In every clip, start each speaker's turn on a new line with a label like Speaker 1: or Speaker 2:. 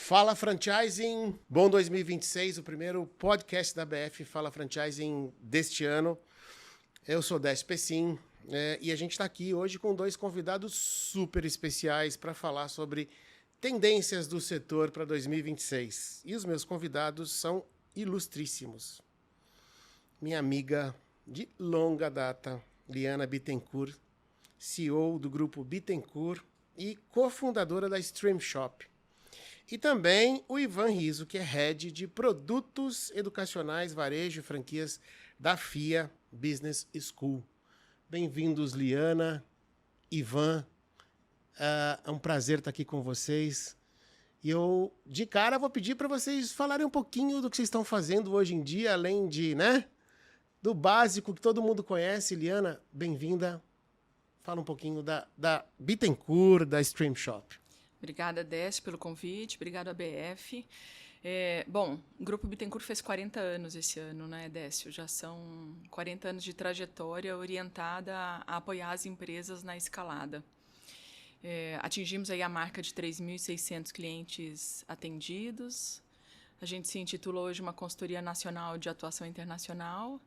Speaker 1: Fala Franchising, bom 2026, o primeiro podcast da BF Fala Franchising deste ano. Eu sou Décio Pessim e a gente está aqui hoje com dois convidados super especiais para falar sobre tendências do setor para 2026. E os meus convidados são ilustríssimos. Minha amiga de longa data, Liana Bittencourt, CEO do grupo Bittencourt e cofundadora da Stream Shop. E também o Ivan Rizzo, que é Head de Produtos Educacionais, Varejo e Franquias da FIA Business School. Bem-vindos, Liana, Ivan. É um prazer estar aqui com vocês. E eu, de cara, vou pedir para vocês falarem um pouquinho do que vocês estão fazendo hoje em dia, além de, do básico que todo mundo conhece. Liana, bem-vinda. Fala um pouquinho da Bittencourt, da Stream Shop.
Speaker 2: Obrigada, Décio, pelo convite. Obrigada, ABF. O Grupo Bittencourt fez 40 anos esse ano, né, Décio? Já são 40 anos de trajetória orientada a apoiar as empresas na escalada. Atingimos aí a marca de 3.600 clientes atendidos. A gente se intitula hoje uma consultoria nacional de atuação internacional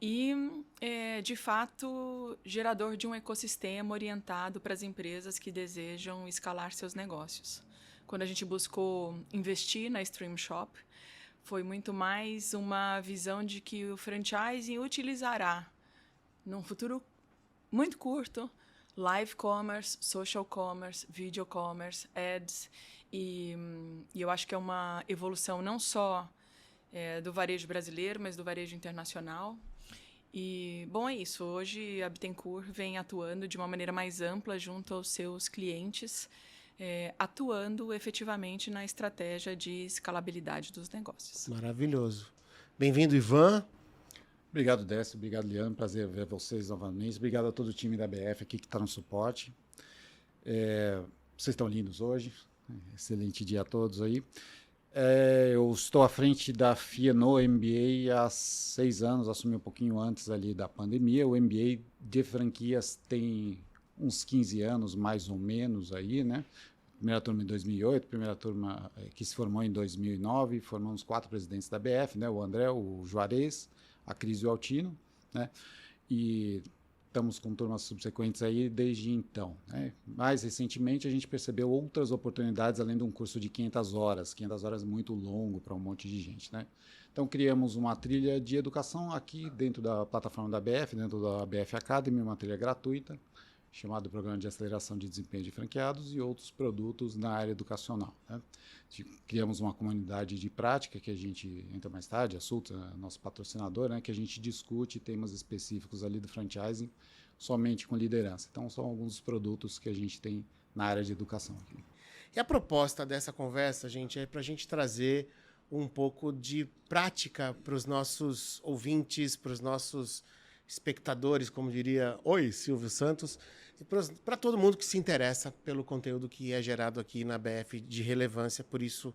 Speaker 2: e, de fato, gerador de um ecossistema orientado para as empresas que desejam escalar seus negócios. Quando a gente buscou investir na Stream Shop, foi muito mais uma visão de que o franchising utilizará, num futuro muito curto, live commerce, social commerce, video commerce, ads, e eu acho que é uma evolução não só do varejo brasileiro, mas do varejo internacional. E, bom, é isso. Hoje a Bittencourt vem atuando de uma maneira mais ampla junto aos seus clientes, atuando efetivamente na estratégia de escalabilidade dos negócios.
Speaker 1: Maravilhoso. Bem-vindo, Ivan.
Speaker 3: Obrigado, Décio. Obrigado, Liana. Prazer ver vocês novamente. Obrigado a todo o time da BF aqui que está no suporte. Vocês estão lindos hoje. Excelente dia a todos aí. Eu estou à frente da FIA no MBA há 6 anos, assumi um pouquinho antes ali da pandemia. O MBA de franquias tem uns 15 anos, mais ou menos, aí, né? Primeira turma em 2008, primeira turma que se formou em 2009, formamos 4 presidentes da BF, né? O André, o Juarez, a Cris e o Altino, né? E estamos com turmas subsequentes aí desde então, né? Mais recentemente, a gente percebeu outras oportunidades além de um curso de 500 horas. 500 horas é muito longo para um monte de gente, né? Então, criamos uma trilha de educação aqui dentro da plataforma da BF, dentro da BF Academy, uma trilha gratuita, chamado Programa de Aceleração de Desempenho de Franqueados e outros produtos na área educacional, né? Criamos uma comunidade de prática que a gente entra mais tarde, a Sulta, nosso patrocinador, né, que a gente discute temas específicos ali do franchising somente com liderança. Então, são alguns dos produtos que a gente tem na área de educação aqui.
Speaker 1: E a proposta dessa conversa, gente, é para a gente trazer um pouco de prática para os nossos ouvintes, para os nossos espectadores, como diria, oi, Silvio Santos, e para todo mundo que se interessa pelo conteúdo que é gerado aqui na BF de relevância. Por isso,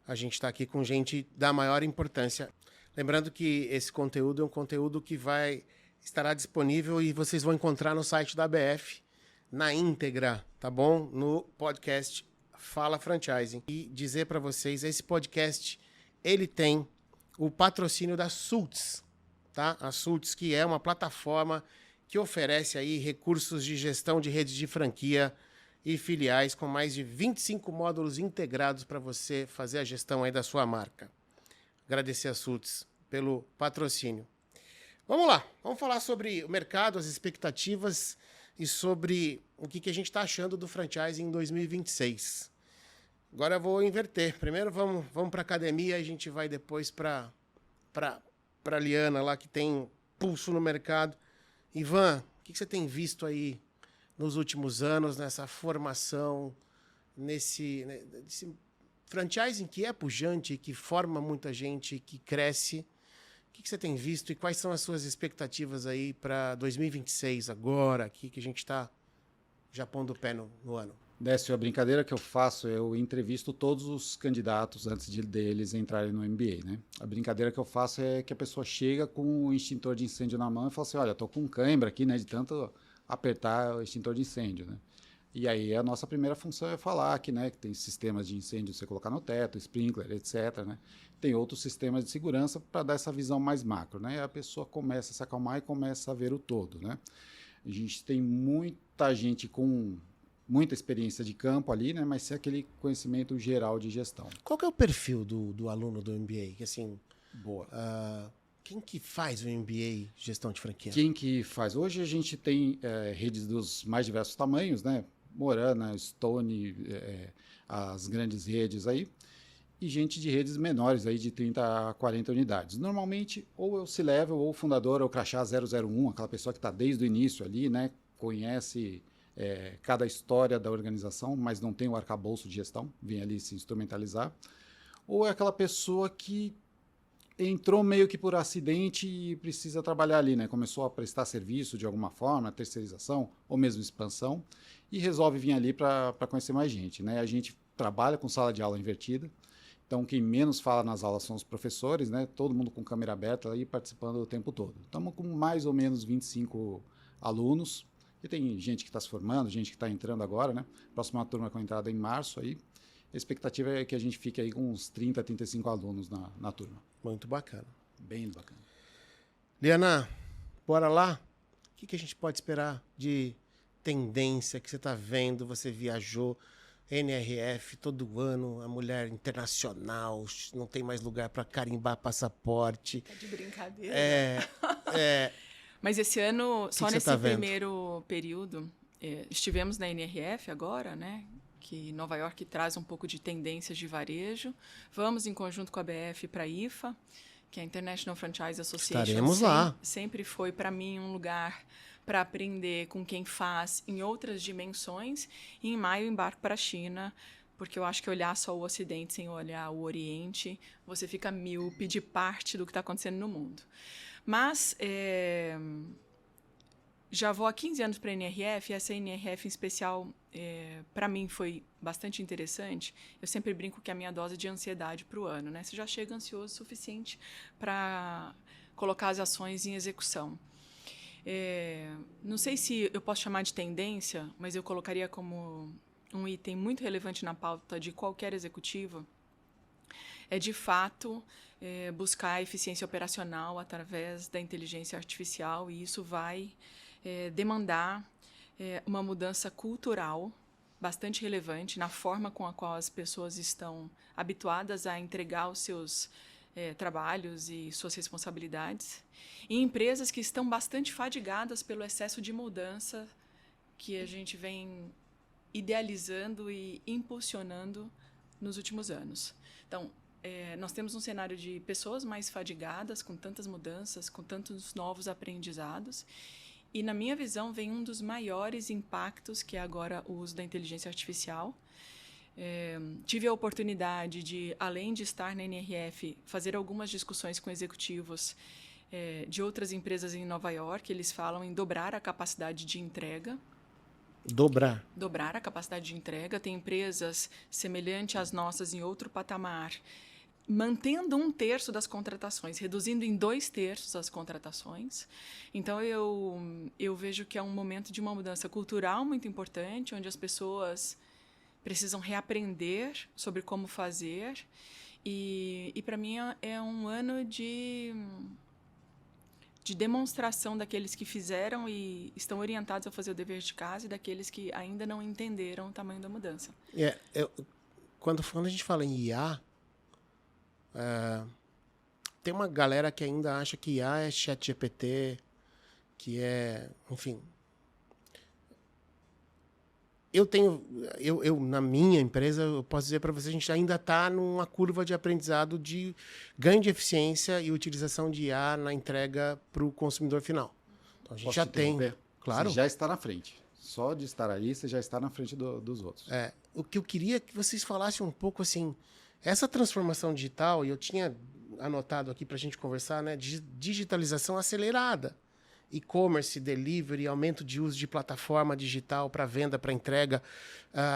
Speaker 1: a gente está aqui com gente da maior importância. Lembrando que esse conteúdo é um conteúdo que estará disponível e vocês vão encontrar no site da BF, na íntegra, tá bom? No podcast Fala Franchising. E dizer para vocês, esse podcast, ele tem o patrocínio da Sults, tá? A Sults, que é uma plataforma que oferece aí recursos de gestão de redes de franquia e filiais com mais de 25 módulos integrados para você fazer a gestão aí da sua marca. Agradecer a Sults pelo patrocínio. Vamos lá, vamos falar sobre o mercado, as expectativas e sobre o que a gente está achando do franchising em 2026. Agora eu vou inverter. Primeiro vamos para a academia e a gente vai depois para a Liana lá, que tem pulso no mercado. Ivan, o que você tem visto aí nos últimos anos, nessa formação, nesse franchising que é pujante, que forma muita gente, que cresce? O que você tem visto e quais são as suas expectativas aí para 2026, agora, aqui que a gente está já pondo o pé no ano?
Speaker 3: Décio, a brincadeira que eu faço, eu entrevisto todos os candidatos antes deles entrarem no MBA, né? A brincadeira que eu faço é que a pessoa chega com o extintor de incêndio na mão e fala assim, olha, estou com cãibra aqui, né, de tanto apertar o extintor de incêndio, né? E aí a nossa primeira função é falar que, né, que tem sistemas de incêndio você colocar no teto, sprinkler, etc., né? Tem outros sistemas de segurança para dar essa visão mais macro, né? E a pessoa começa a se acalmar e começa a ver o todo, né? A gente tem muita gente com muita experiência de campo ali, né? Mas sem aquele conhecimento geral de gestão.
Speaker 1: Qual que é o perfil do aluno do MBA? Que, assim,
Speaker 3: Boa.
Speaker 1: quem que faz o MBA Gestão de Franquia?
Speaker 3: Quem que faz? Hoje a gente tem redes dos mais diversos tamanhos, né? Morana, Stone, as grandes redes aí, e gente de redes menores aí de 30 a 40 unidades. Normalmente, ou é o C-Level, ou o fundador, ou o crachá 001, aquela pessoa que está desde o início ali, né? Conhece cada história da organização, mas não tem o arcabouço de gestão, vem ali se instrumentalizar. Ou é aquela pessoa que entrou meio que por acidente e precisa trabalhar ali, né? Começou a prestar serviço de alguma forma, terceirização ou mesmo expansão, e resolve vir ali para conhecer mais gente, né? A gente trabalha com sala de aula invertida, então quem menos fala nas aulas são os professores, né? Todo mundo com câmera aberta aí participando o tempo todo. Estamos com mais ou menos 25 alunos, e tem gente que está se formando, gente que está entrando agora, né? Próxima turma com entrada em março aí. A expectativa é que a gente fique aí com uns 30, 35 alunos na turma.
Speaker 1: Muito bacana.
Speaker 3: Bem bacana.
Speaker 1: Liana, bora lá? O que a gente pode esperar de tendência que você está vendo? Você viajou, NRF, todo ano, a mulher internacional, não tem mais lugar para carimbar passaporte.
Speaker 2: Tá de brincadeira. Mas esse ano, só
Speaker 1: que
Speaker 2: nesse
Speaker 1: você tá vendo?
Speaker 2: primeiro período, estivemos na NRF agora, né? Que Nova York traz um pouco de tendências de varejo. Vamos em conjunto com a BF para a IFA, que é a International Franchise Association.
Speaker 1: Estaremos lá.
Speaker 2: Sempre foi, para mim, um lugar para aprender com quem faz em outras dimensões. E em maio embarco para a China, porque eu acho que olhar só o Ocidente sem olhar o Oriente, você fica míope de parte do que está acontecendo no mundo. Mas já vou há 15 anos para a NRF, e essa NRF em especial, para mim, foi bastante interessante. Eu sempre brinco que é a minha dose de ansiedade para o ano, né? Você já chega ansioso o suficiente para colocar as ações em execução. Não sei se eu posso chamar de tendência, mas eu colocaria como um item muito relevante na pauta de qualquer executivo, de fato, buscar a eficiência operacional através da inteligência artificial, e isso vai demandar uma mudança cultural bastante relevante na forma com a qual as pessoas estão habituadas a entregar os seus trabalhos e suas responsabilidades, e empresas que estão bastante fadigadas pelo excesso de mudança que a gente vem idealizando e impulsionando nos últimos anos. Então, nós temos um cenário de pessoas mais fadigadas, com tantas mudanças, com tantos novos aprendizados. E, na minha visão, vem um dos maiores impactos, que é agora o uso da inteligência artificial. Tive a oportunidade de, além de estar na NRF, fazer algumas discussões com executivos de outras empresas em Nova York. Eles falam em dobrar a capacidade de entrega. Dobrar a capacidade de entrega. Tem empresas semelhantes às nossas em outro patamar, mantendo 1/3 das contratações, reduzindo em 2/3 as contratações. Então, eu vejo que é um momento de uma mudança cultural muito importante, onde as pessoas precisam reaprender sobre como fazer. E para mim, é um ano de demonstração daqueles que fizeram e estão orientados a fazer o dever de casa, e daqueles que ainda não entenderam o tamanho da mudança.
Speaker 1: Quando a gente fala em IA, tem uma galera que ainda acha que IA é ChatGPT, que enfim. Eu na minha empresa, eu posso dizer para você, a gente ainda está numa curva de aprendizado de ganho de eficiência e utilização de IA na entrega para o consumidor final. Então, a gente já tem. Claro.
Speaker 3: Você já está na frente. Só de estar ali, você já está na frente dos outros.
Speaker 1: O que eu queria é que vocês falassem um pouco assim, essa transformação digital, e eu tinha anotado aqui para a gente conversar, né? Digitalização acelerada. E-commerce, delivery, aumento de uso de plataforma digital para venda, para entrega,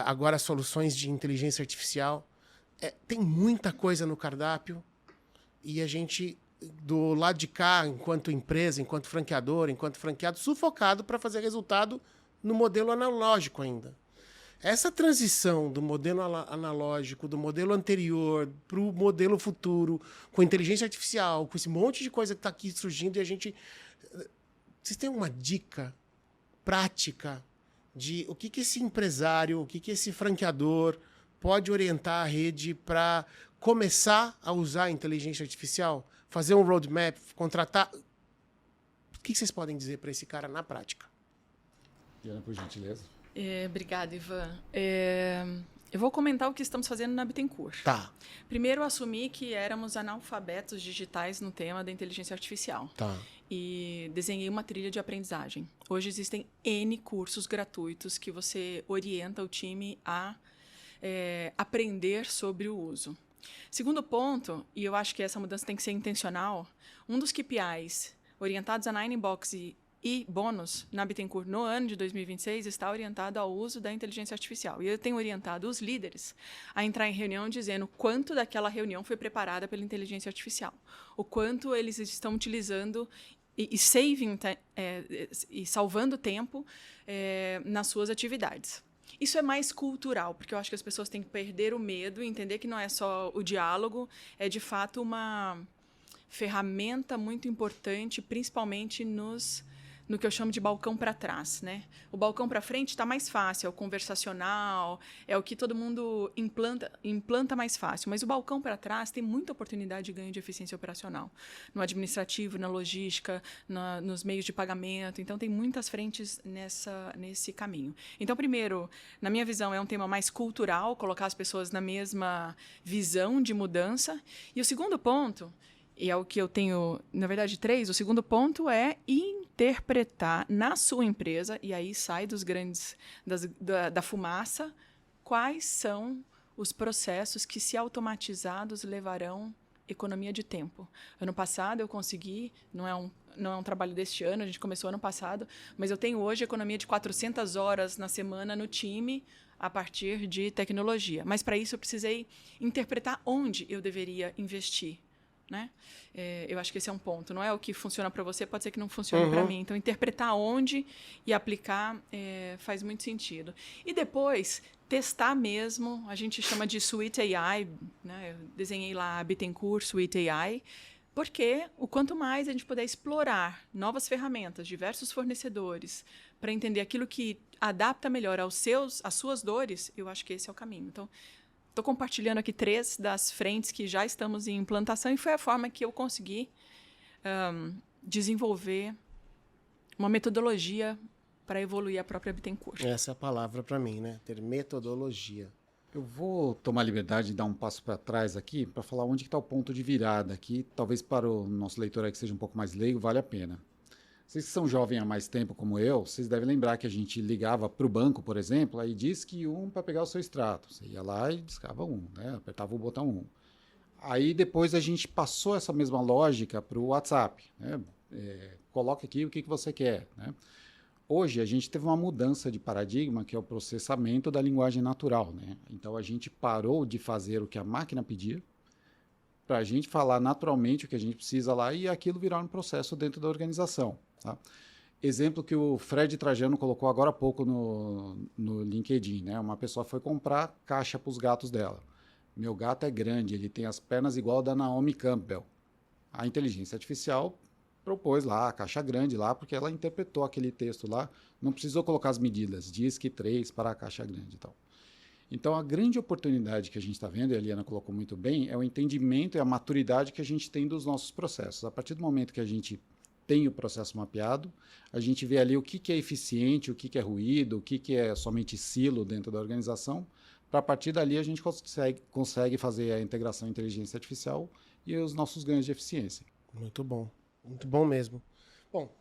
Speaker 1: agora soluções de inteligência artificial. Tem muita coisa no cardápio, e a gente, do lado de cá, enquanto empresa, enquanto franqueador, enquanto franqueado, sufocado para fazer resultado no modelo analógico ainda. Essa transição do modelo analógico, do modelo anterior para o modelo futuro, com inteligência artificial, com esse monte de coisa que está aqui surgindo, e a gente... Vocês têm uma dica prática de o que esse empresário, o que esse franqueador pode orientar a rede para começar a usar a inteligência artificial? Fazer um roadmap, contratar... O que vocês podem dizer para esse cara na prática?
Speaker 3: Diana, por gentileza.
Speaker 2: Obrigada, Ivan. Eu vou comentar o que estamos fazendo na Bittencourt.
Speaker 1: Tá.
Speaker 2: Primeiro, assumi que éramos analfabetos digitais no tema da inteligência artificial.
Speaker 1: Tá.
Speaker 2: E desenhei uma trilha de aprendizagem. Hoje existem N cursos gratuitos que você orienta o time a aprender sobre o uso. Segundo ponto, e eu acho que essa mudança tem que ser intencional, um dos KPIs orientados a Ninebox e bônus na Bittencourt no ano de 2026 está orientado ao uso da inteligência artificial. E eu tenho orientado os líderes a entrar em reunião dizendo quanto daquela reunião foi preparada pela inteligência artificial, o quanto eles estão utilizando e salvando tempo nas suas atividades. Isso é mais cultural, porque eu acho que as pessoas têm que perder o medo e entender que não é só o diálogo, é de fato uma ferramenta muito importante, principalmente no que eu chamo de balcão para trás, né? O balcão para frente está mais fácil, é o conversacional, é o que todo mundo implanta mais fácil. Mas o balcão para trás tem muita oportunidade de ganho de eficiência operacional. No administrativo, na logística, nos meios de pagamento. Então, tem muitas frentes nesse caminho. Então, primeiro, na minha visão, é um tema mais cultural, colocar as pessoas na mesma visão de mudança. E o segundo ponto... E é o que eu tenho, na verdade, 3. O segundo ponto é interpretar na sua empresa, e aí sai dos grandes, da fumaça, quais são os processos que, se automatizados, levarão economia de tempo. Ano passado eu consegui, não é um trabalho deste ano, a gente começou ano passado, mas eu tenho hoje economia de 400 horas na semana no time, a partir de tecnologia. Mas, para isso, eu precisei interpretar onde eu deveria investir. Né? Eu acho que esse é um ponto. Não é o que funciona para você, pode ser que não funcione para mim. Então, interpretar onde e aplicar faz muito sentido. E depois, testar mesmo. A gente chama de Suite AI. Né? Eu desenhei lá a Bittencourt Suite AI. Porque o quanto mais a gente puder explorar novas ferramentas, diversos fornecedores, para entender aquilo que adapta melhor às suas dores, eu acho que esse é o caminho. Então, estou compartilhando aqui 3 das frentes que já estamos em implantação e foi a forma que eu consegui desenvolver uma metodologia para evoluir a própria Bittencourt.
Speaker 1: Essa é a palavra para mim, né? Ter metodologia.
Speaker 3: Eu vou tomar a liberdade de dar um passo para trás aqui para falar onde está o ponto de virada aqui. Talvez para o nosso leitor aí que seja um pouco mais leigo, vale a pena. Vocês que são jovens há mais tempo como eu, vocês devem lembrar que a gente ligava para o banco, por exemplo, aí diz que 1 para pegar o seu extrato. Você ia lá e discava 1, né? Apertava o botão 1. Aí depois a gente passou essa mesma lógica para o WhatsApp. Né? Coloca aqui o que você quer. Né? Hoje a gente teve uma mudança de paradigma, que é o processamento da linguagem natural. Né? Então a gente parou de fazer o que a máquina pedia, para a gente falar naturalmente o que a gente precisa lá e aquilo virar um processo dentro da organização. Tá? Exemplo que o Fred Trajano colocou agora há pouco no LinkedIn. Né? Uma pessoa foi comprar caixa para os gatos dela. Meu gato é grande, ele tem as pernas igual a da Naomi Campbell. A inteligência artificial propôs lá a caixa grande lá, porque ela interpretou aquele texto lá, não precisou colocar as medidas, diz que 3 para a caixa grande e tal. Então, a grande oportunidade que a gente está vendo, e a Eliana colocou muito bem, é o entendimento e a maturidade que a gente tem dos nossos processos. A partir do momento que a gente tem o processo mapeado, a gente vê ali o que é eficiente, o que é ruído, o que é somente silo dentro da organização, para a partir dali a gente consegue fazer a integração inteligência artificial e os nossos ganhos de eficiência.
Speaker 1: Muito bom mesmo. Bom,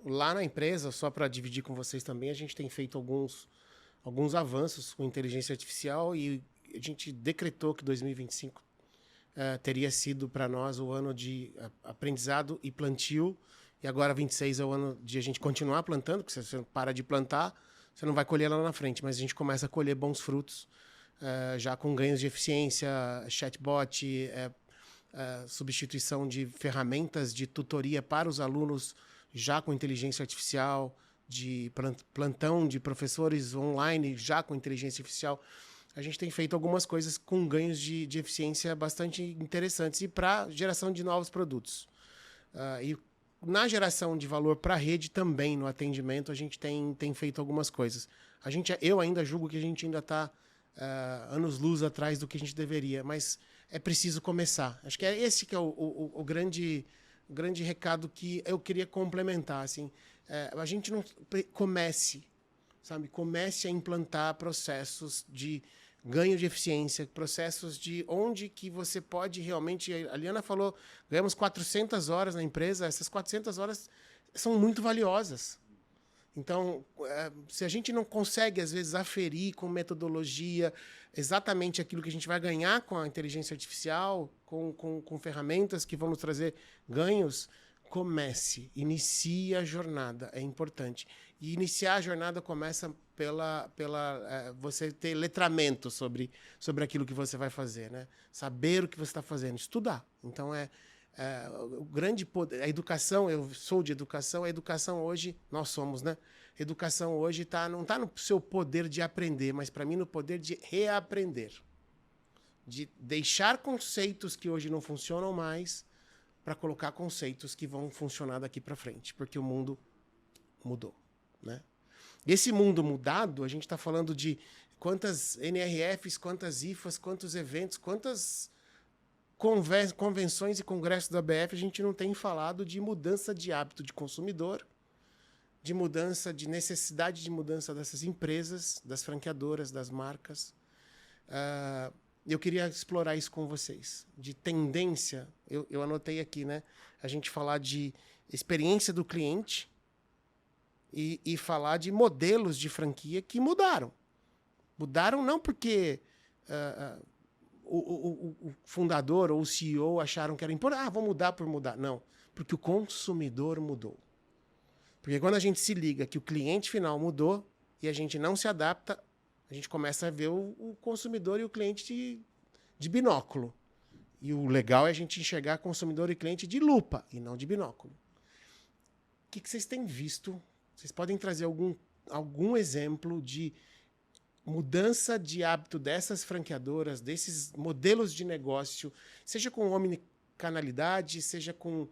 Speaker 1: lá na empresa, só para dividir com vocês também, a gente tem feito alguns avanços com inteligência artificial e a gente decretou que 2025 teria sido para nós o ano de aprendizado e plantio, e agora 26 é o ano de a gente continuar plantando, porque se você para de plantar, você não vai colher lá na frente, mas a gente começa a colher bons frutos, já com ganhos de eficiência, chatbot, substituição de ferramentas de tutoria para os alunos já com inteligência artificial, de plantão de professores online, já com inteligência artificial, a gente tem feito algumas coisas com ganhos de eficiência bastante interessantes e para geração de novos produtos. E na geração de valor para a rede também, no atendimento, a gente tem feito algumas coisas. Eu ainda julgo que a gente ainda está anos-luz atrás do que a gente deveria, mas é preciso começar. Acho que é esse que é o grande recado que eu queria complementar. Assim, a gente não comece a implantar processos de ganho de eficiência, processos de onde que você pode realmente... A Liana falou, ganhamos 400 horas na empresa, essas 400 horas são muito valiosas. Então, se a gente não consegue, às vezes, aferir com metodologia exatamente aquilo que a gente vai ganhar com a inteligência artificial, com ferramentas que vão nos trazer ganhos, inicie a jornada, é importante. E iniciar a jornada começa pela você ter letramento sobre aquilo que você vai fazer, né? Saber o que você está fazendo, estudar. Então, o grande poder, a educação, eu sou de educação, a educação hoje, nós somos, né? A educação hoje não está no seu poder de aprender, mas para mim no poder de reaprender. De deixar conceitos que hoje não funcionam mais para colocar conceitos que vão funcionar daqui para frente, porque o mundo mudou, né? E esse mundo mudado, a gente está falando de quantas NRFs, quantas IFAs, quantos eventos, quantas convenções e congressos da ABF, a gente não tem falado de mudança de hábito de consumidor, de mudança, de necessidade de mudança dessas empresas, das franqueadoras, das marcas. Eu queria explorar isso com vocês. De tendência, eu anotei aqui, né? A gente falar de experiência do cliente e falar de modelos de franquia que mudaram. Mudaram não porque o fundador ou o CEO acharam que era importante. Vou mudar por mudar. Não, porque o consumidor mudou. Porque quando a gente se liga que o cliente final mudou e a gente não se adapta, a gente começa a ver o consumidor e o cliente de binóculo. E o legal é a gente enxergar consumidor e cliente de lupa e não de binóculo. O que vocês têm visto? Vocês podem trazer algum exemplo de mudança de hábito dessas franqueadoras, desses modelos de negócio, seja com omnicanalidade, seja com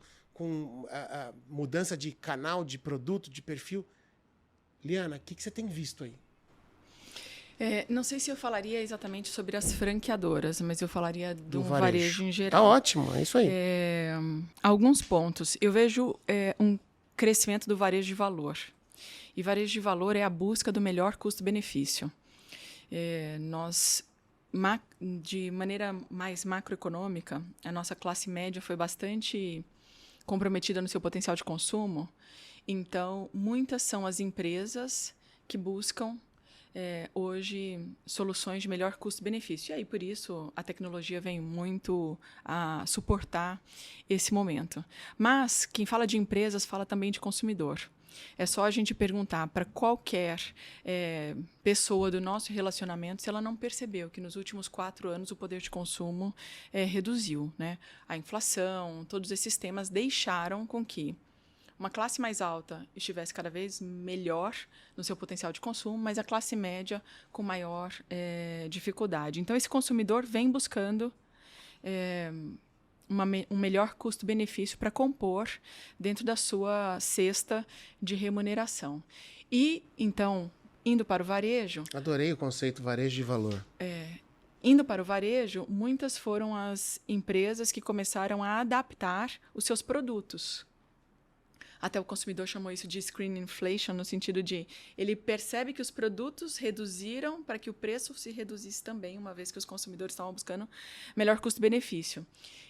Speaker 1: a mudança de canal, de produto, de perfil? Liana, o que você tem visto aí?
Speaker 2: Não sei se eu falaria exatamente sobre as franqueadoras, mas eu falaria do varejo em geral.
Speaker 1: Tá ótimo, é isso aí.
Speaker 2: Alguns pontos. Eu vejo um crescimento do varejo de valor. E varejo de valor é a busca do melhor custo-benefício. Nós, de maneira mais macroeconômica, a nossa classe média foi bastante comprometida no seu potencial de consumo. Então, muitas são as empresas que buscam hoje soluções de melhor custo-benefício. E aí, por isso, a tecnologia vem muito a suportar esse momento. Mas quem fala de empresas fala também de consumidor. É só a gente perguntar para qualquer pessoa do nosso relacionamento se ela não percebeu que nos últimos 4 anos o poder de consumo reduziu, né? A inflação, todos esses temas deixaram com que uma classe mais alta estivesse cada vez melhor no seu potencial de consumo, mas a classe média com maior dificuldade. Então, esse consumidor vem buscando um melhor custo-benefício para compor dentro da sua cesta de remuneração. E, então, indo para o varejo...
Speaker 1: Adorei o conceito varejo de valor.
Speaker 2: Indo para o varejo, muitas foram as empresas que começaram a adaptar os seus produtos. Até o consumidor chamou isso de screen inflation, no sentido de ele percebe que os produtos reduziram para que o preço se reduzisse também, uma vez que os consumidores estavam buscando melhor custo-benefício.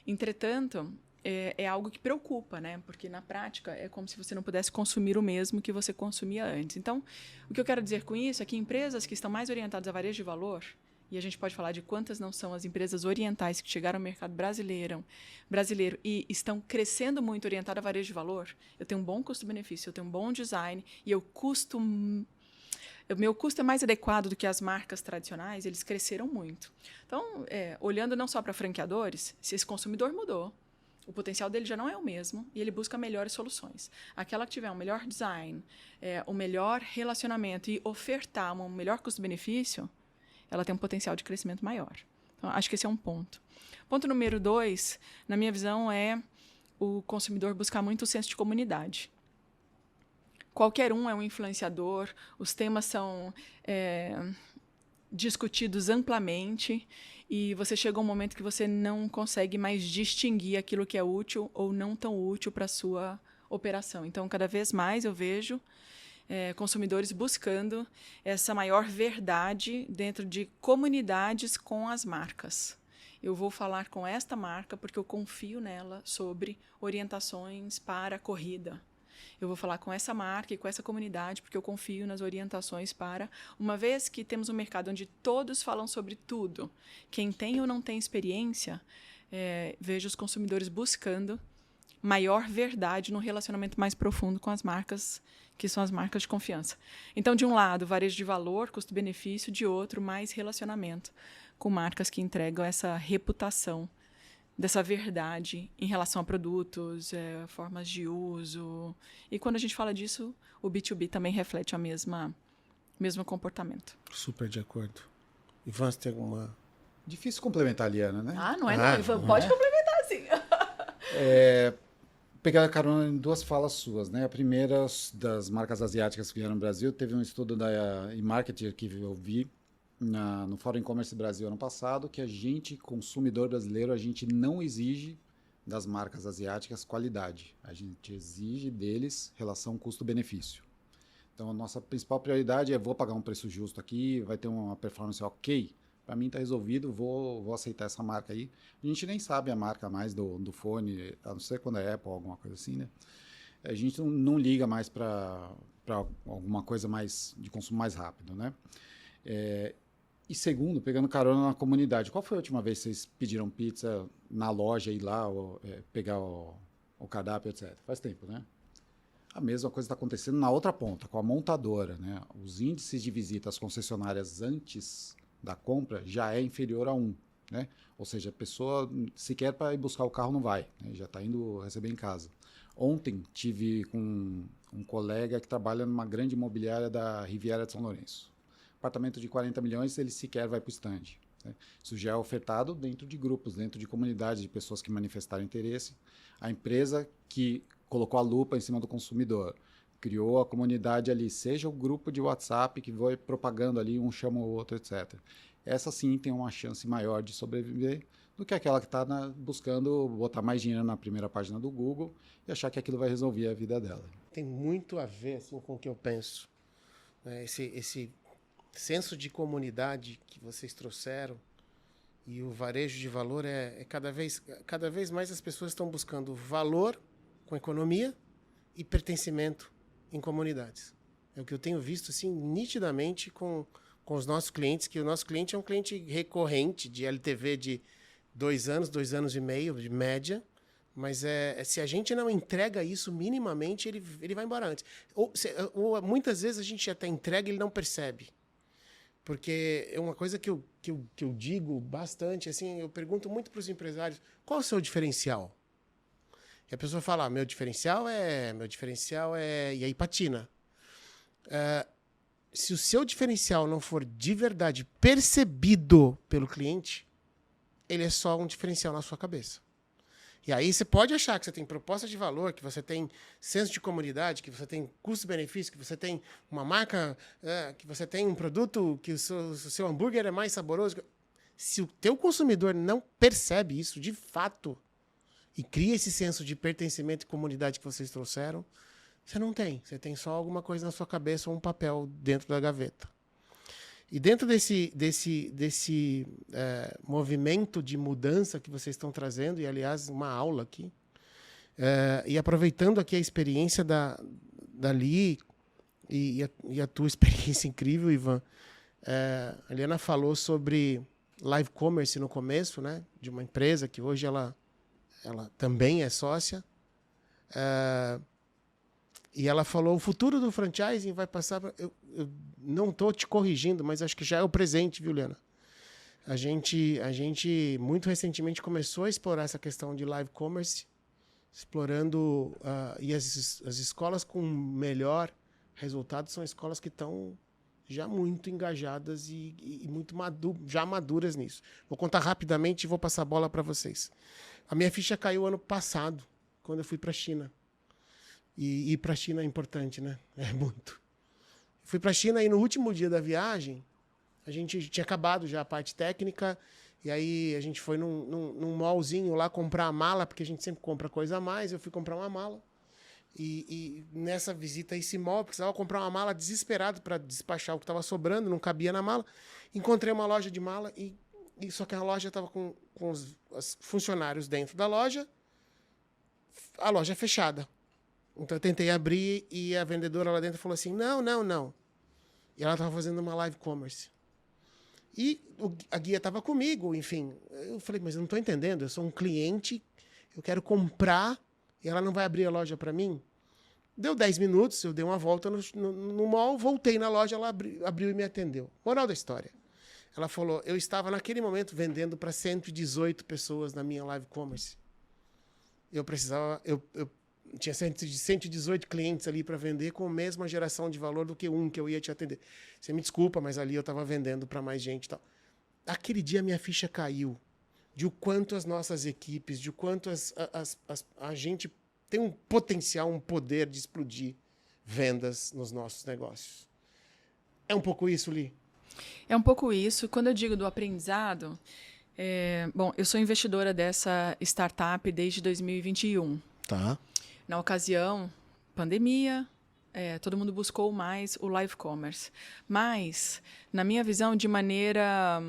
Speaker 2: Entretanto, é algo que preocupa, né? Porque na prática é como se você não pudesse consumir o mesmo que você consumia antes. Então, o que eu quero dizer com isso é que empresas que estão mais orientadas a varejo de valor, e a gente pode falar de quantas não são as empresas orientais que chegaram ao mercado brasileiro e estão crescendo muito orientadas a varejo de valor. Eu tenho um bom custo-benefício, eu tenho um bom design e o meu custo é mais adequado do que as marcas tradicionais, eles cresceram muito. Então, olhando não só para franqueadores, se esse consumidor mudou, O potencial dele já não é o mesmo e ele busca melhores soluções. Aquela que tiver um melhor design, um melhor relacionamento e ofertar um melhor custo-benefício, ela tem um potencial de crescimento maior. Então, acho que esse é um ponto. Ponto número 2, na minha visão, é o consumidor buscar muito o senso de comunidade. Qualquer um é um influenciador, os temas são discutidos amplamente e você chega a um momento que você não consegue mais distinguir aquilo que é útil ou não tão útil para a sua operação. Então, cada vez mais eu vejo consumidores buscando essa maior verdade dentro de comunidades com as marcas. Eu vou falar com esta marca porque eu confio nela sobre orientações para a corrida. Eu vou falar com essa marca e com essa comunidade porque eu confio nas orientações para... Uma vez que temos um mercado onde todos falam sobre tudo, quem tem ou não tem experiência, vejo os consumidores buscando maior verdade no relacionamento mais profundo com as marcas, que são as marcas de confiança. Então, de um lado, varejo de valor, custo-benefício, de outro, mais relacionamento com marcas que entregam essa reputação dessa verdade em relação a produtos, formas de uso. E quando a gente fala disso, o B2B também reflete o mesmo comportamento.
Speaker 1: Super de acordo. Ivan, você tem alguma...
Speaker 3: Difícil complementar a Liana, né?
Speaker 2: Não é não, Ivan. Pode complementar, sim.
Speaker 3: Pegar carona em duas falas suas, né? A primeira das marcas asiáticas que vieram no Brasil, teve um estudo da eMarketer que eu vi no Fórum E-Commerce Brasil ano passado, que a gente, consumidor brasileiro, a gente não exige das marcas asiáticas qualidade. A gente exige deles relação custo-benefício. Então, a nossa principal prioridade é vou pagar um preço justo aqui, vai ter uma performance ok. Para mim está resolvido, vou aceitar essa marca aí. A gente nem sabe a marca mais do fone, a não ser quando é Apple ou alguma coisa assim, né? A gente não liga mais para alguma coisa mais de consumo mais rápido, né? E segundo, pegando carona na comunidade, qual foi a última vez que vocês pediram pizza na loja, ir lá, pegar o cardápio, etc? Faz tempo, né? A mesma coisa está acontecendo na outra ponta, com a montadora, né? Os índices de visita às concessionárias antes da compra já é inferior a 1, né? Ou seja, a pessoa sequer para ir buscar o carro não vai, né? Já está indo receber em casa. Ontem tive com um colega que trabalha numa grande imobiliária da Riviera de São Lourenço. Apartamento de 40 milhões, ele sequer vai para o stand, né? Isso já é ofertado dentro de grupos, dentro de comunidades de pessoas que manifestaram interesse. A empresa que colocou a lupa em cima do consumidor, criou a comunidade ali, seja o grupo de WhatsApp que vai propagando ali, um chama o outro, etc. Essa sim tem uma chance maior de sobreviver do que aquela que está buscando botar mais dinheiro na primeira página do Google e achar que aquilo vai resolver a vida dela.
Speaker 1: Tem muito a ver assim, com o que eu penso. Esse senso de comunidade que vocês trouxeram e o varejo de valor cada vez mais as pessoas estão buscando valor com economia e pertencimento em comunidades. É o que eu tenho visto assim, nitidamente com os nossos clientes, que o nosso cliente é um cliente recorrente de LTV de 2 anos e meio, de média, mas se a gente não entrega isso minimamente, ele vai embora antes. Ou muitas vezes a gente até entrega e ele não percebe. Porque é uma coisa que eu digo bastante, assim, eu pergunto muito para os empresários, qual é o seu diferencial? E a pessoa fala, meu diferencial é... E aí patina. Se o seu diferencial não for de verdade percebido pelo cliente, ele é só um diferencial na sua cabeça. E aí você pode achar que você tem proposta de valor, que você tem senso de comunidade, que você tem custo-benefício, que você tem uma marca, que você tem um produto, que o seu hambúrguer é mais saboroso. Se o teu consumidor não percebe isso de fato e cria esse senso de pertencimento e comunidade que vocês trouxeram, você não tem. Você tem só alguma coisa na sua cabeça ou um papel dentro da gaveta. E dentro desse movimento de mudança que vocês estão trazendo, e aliás, uma aula aqui, e aproveitando aqui a experiência da Li e a tua experiência incrível, Ivan, a Liana falou sobre live commerce no começo, né, de uma empresa que hoje ela também é sócia. E ela falou, o futuro do franchising vai passar... Eu não estou te corrigindo, mas acho que já é o presente, viu, Liana? A gente muito recentemente começou a explorar essa questão de live commerce explorando, e as escolas com melhor resultado são escolas que estão já muito engajadas e muito já maduras nisso. Vou contar rapidamente e vou passar a bola para vocês. A minha ficha caiu ano passado, quando eu fui para a China. E ir para a China é importante, né? É muito. Fui para a China e no último dia da viagem, a gente tinha acabado já a parte técnica, e aí a gente foi num mallzinho lá comprar a mala, porque a gente sempre compra coisa a mais. Eu fui comprar uma mala. E nessa visita a esse mall, precisava comprar uma mala desesperado para despachar o que estava sobrando, não cabia na mala. Encontrei uma loja de mala, só que a loja estava com os funcionários dentro da loja, a loja fechada. Então eu tentei abrir e a vendedora lá dentro falou assim, não. E ela estava fazendo uma live commerce. E a guia estava comigo, enfim. Eu falei, mas eu não estou entendendo, eu sou um cliente, eu quero comprar, e ela não vai abrir a loja para mim? Deu 10 minutos, eu dei uma volta no mall, voltei na loja, ela abriu e me atendeu. Moral da história. Ela falou, eu estava naquele momento vendendo para 118 pessoas na minha live commerce. Eu tinha 118 clientes ali para vender com a mesma geração de valor do que que eu ia te atender. Você me desculpa, mas ali eu estava vendendo para mais gente e tal. Aquele dia minha ficha caiu. De o quanto as nossas equipes, de o quanto a gente tem um potencial, um poder de explodir vendas nos nossos negócios. É um pouco isso, Li?
Speaker 2: É um pouco isso. Quando eu digo do aprendizado, bom, eu sou investidora dessa startup desde 2021.
Speaker 1: Tá.
Speaker 2: Na ocasião, pandemia, todo mundo buscou mais o live commerce. Mas, na minha visão, de maneira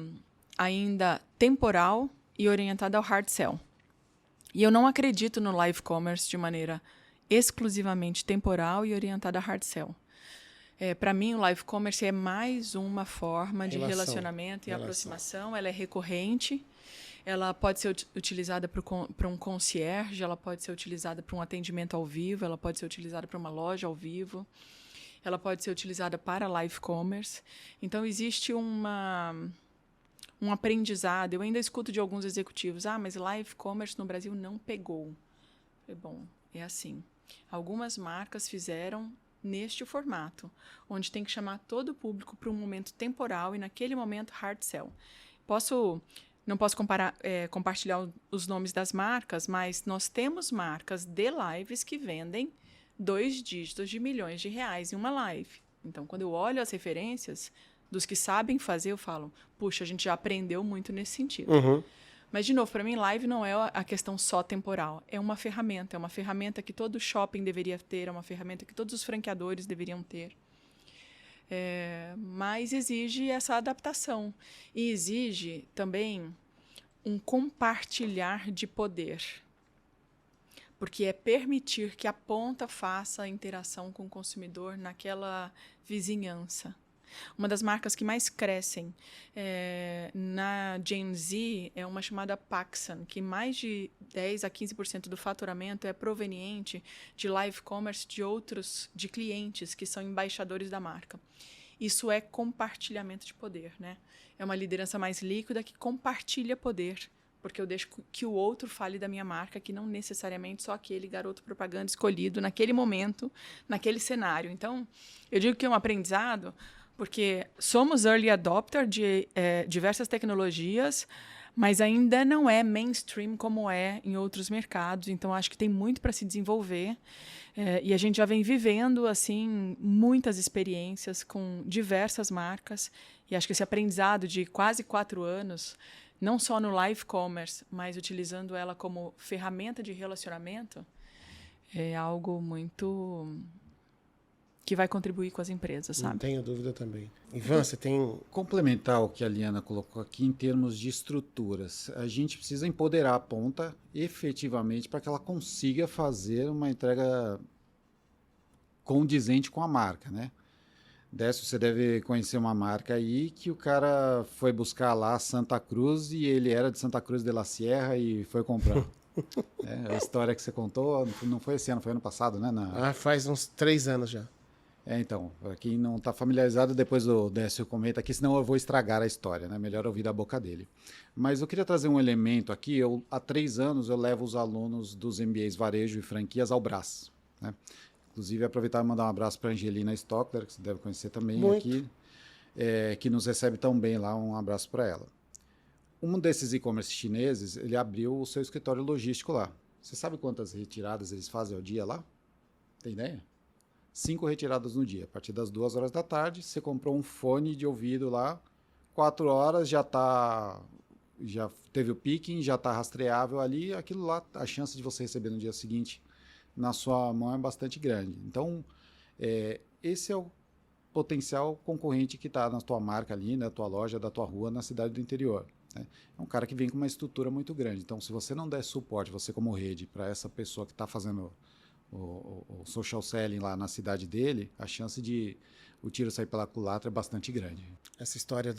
Speaker 2: ainda temporal e orientada ao hard sell. E eu não acredito no live commerce de maneira exclusivamente temporal e orientada a hard sell. Para mim, o live commerce é mais uma forma de relacionamento e aproximação. Ela é recorrente, ela pode ser utilizada para um concierge, ela pode ser utilizada para um atendimento ao vivo, ela pode ser utilizada para uma loja ao vivo, ela pode ser utilizada para live commerce. Então, existe um aprendizado. Eu ainda escuto de alguns executivos, mas live commerce no Brasil não pegou. Bom, é assim. Algumas marcas fizeram neste formato, onde tem que chamar todo o público para um momento temporal e naquele momento hard sell. Não posso compartilhar os nomes das marcas, mas nós temos marcas de lives que vendem 2 dígitos de milhões de reais em uma live. Então, quando eu olho as referências dos que sabem fazer, eu falo, puxa, a gente já aprendeu muito nesse sentido.
Speaker 1: Uhum.
Speaker 2: Mas, de novo, para mim, live não é a questão só temporal. É uma ferramenta que todo shopping deveria ter, é uma ferramenta que todos os franqueadores deveriam ter. Mas exige essa adaptação. E exige também um compartilhar de poder. Porque é permitir que a ponta faça a interação com o consumidor naquela vizinhança. Uma das marcas que mais crescem na Gen Z é uma chamada Paxson, que mais de 10% a 15% do faturamento é proveniente de live commerce de clientes que são embaixadores da marca. Isso é compartilhamento de poder, né? É uma liderança mais líquida que compartilha poder, porque eu deixo que o outro fale da minha marca, que não necessariamente só aquele garoto propaganda escolhido naquele momento, naquele cenário. Então, eu digo que é um aprendizado, porque somos early adopter de diversas tecnologias, mas ainda não é mainstream como é em outros mercados. Então, acho que tem muito para se desenvolver. E a gente já vem vivendo assim muitas experiências com diversas marcas. E acho que esse aprendizado de quase 4 anos, não só no live commerce, mas utilizando ela como ferramenta de relacionamento, é algo muito que vai contribuir com as empresas, sabe?
Speaker 1: Não tenho dúvida também. Ivan, você tem...
Speaker 3: Complementar o que a Liana colocou aqui em termos de estruturas. A gente precisa empoderar a ponta efetivamente para que ela consiga fazer uma entrega condizente com a marca, né? Décio, você deve conhecer uma marca aí que o cara foi buscar lá Santa Cruz e ele era de Santa Cruz de la Sierra e foi comprar. A história que você contou não foi esse ano, foi ano passado, né?
Speaker 1: Faz uns 3 anos já.
Speaker 3: Então, para quem não está familiarizado, depois o Décio comenta aqui, senão eu vou estragar a história, né? Melhor ouvir da boca dele. Mas eu queria trazer um elemento aqui. Há 3 anos eu levo os alunos dos MBAs Varejo e Franquias ao Brás, né? Inclusive, aproveitar e mandar um abraço para a Angelina Stockler, que você deve conhecer também aqui, que nos recebe tão bem lá. Um abraço para ela. Um desses e-commerce chineses, ele abriu o seu escritório logístico lá. Você sabe quantas retiradas eles fazem ao dia lá? Tem ideia? 5 retiradas no dia. A partir das 2 horas da tarde, você comprou um fone de ouvido lá, 4 horas já teve o picking, já está rastreável ali, aquilo lá, a chance de você receber no dia seguinte na sua mão é bastante grande. Então, esse é o potencial concorrente que está na tua marca ali, na tua loja, da tua rua, na cidade do interior, né? É um cara que vem com uma estrutura muito grande. Então, se você não der suporte, você como rede, para essa pessoa que está fazendo o social selling lá na cidade dele, a chance de o tiro sair pela culatra é bastante grande.
Speaker 1: Essa história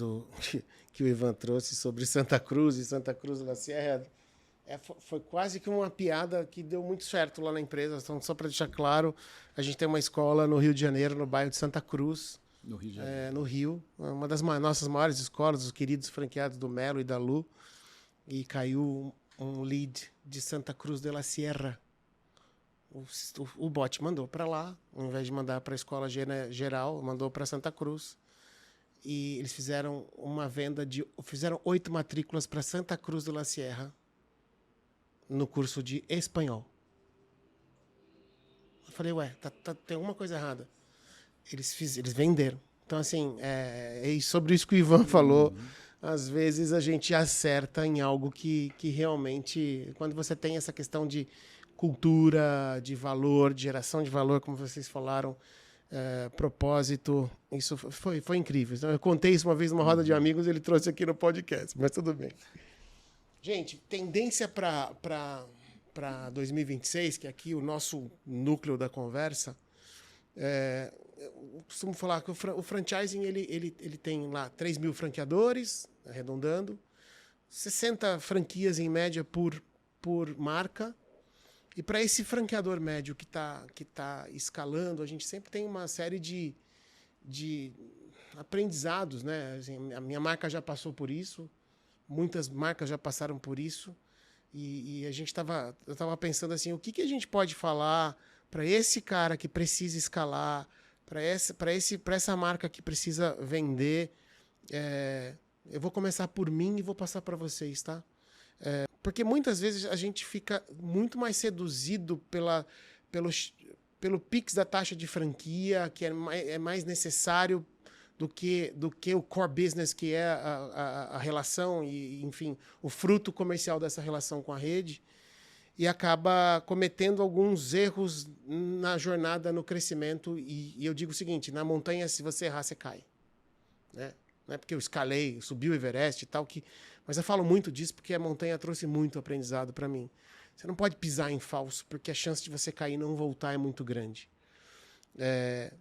Speaker 1: que o Ivan trouxe sobre Santa Cruz e Santa Cruz da Sierra foi quase que uma piada que deu muito certo lá na empresa. Então, só para deixar claro, a gente tem uma escola no Rio de Janeiro, no bairro de Santa Cruz,
Speaker 3: No Rio de Janeiro.
Speaker 1: no Rio, uma das nossas maiores escolas, os queridos franqueados do Melo e da Lu, e caiu um lead de Santa Cruz de la Sierra. O bot mandou para lá, ao invés de mandar para a escola geral, mandou para Santa Cruz. E eles fizeram uma venda fizeram 8 matrículas para Santa Cruz de la Sierra no curso de espanhol. Eu falei, tem alguma coisa errada. Eles venderam. Então, assim, é sobre isso que o Ivan falou. Às vezes a gente acerta em algo que realmente, quando você tem essa questão de cultura, de valor, de geração de valor, como vocês falaram, propósito, isso foi incrível. Então, eu contei isso uma vez numa roda de amigos, ele trouxe aqui no podcast, mas tudo bem. Gente, tendência para 2026, que é aqui o nosso núcleo da conversa, eu costumo falar que o franchising ele tem lá 3 mil franqueadores, arredondando, 60 franquias em média por marca. E para esse franqueador médio que tá escalando, a gente sempre tem uma série de aprendizados, né? Assim, a minha marca já passou por isso, muitas marcas já passaram por isso, e eu estava pensando assim, o que a gente pode falar para esse cara que precisa escalar, para essa marca que precisa vender. Eu vou começar por mim e vou passar para vocês, tá? Porque muitas vezes a gente fica muito mais seduzido pelo Pix da taxa de franquia, que é mais necessário do que o core business, que é a relação e, enfim, o fruto comercial dessa relação com a rede, e acaba cometendo alguns erros na jornada, no crescimento. E eu digo o seguinte, na montanha, se você errar, você cai, né? Não é porque eu escalei, subi o Everest e tal, mas eu falo muito disso porque a montanha trouxe muito aprendizado para mim. Você não pode pisar em falso, porque a chance de você cair e não voltar é muito grande.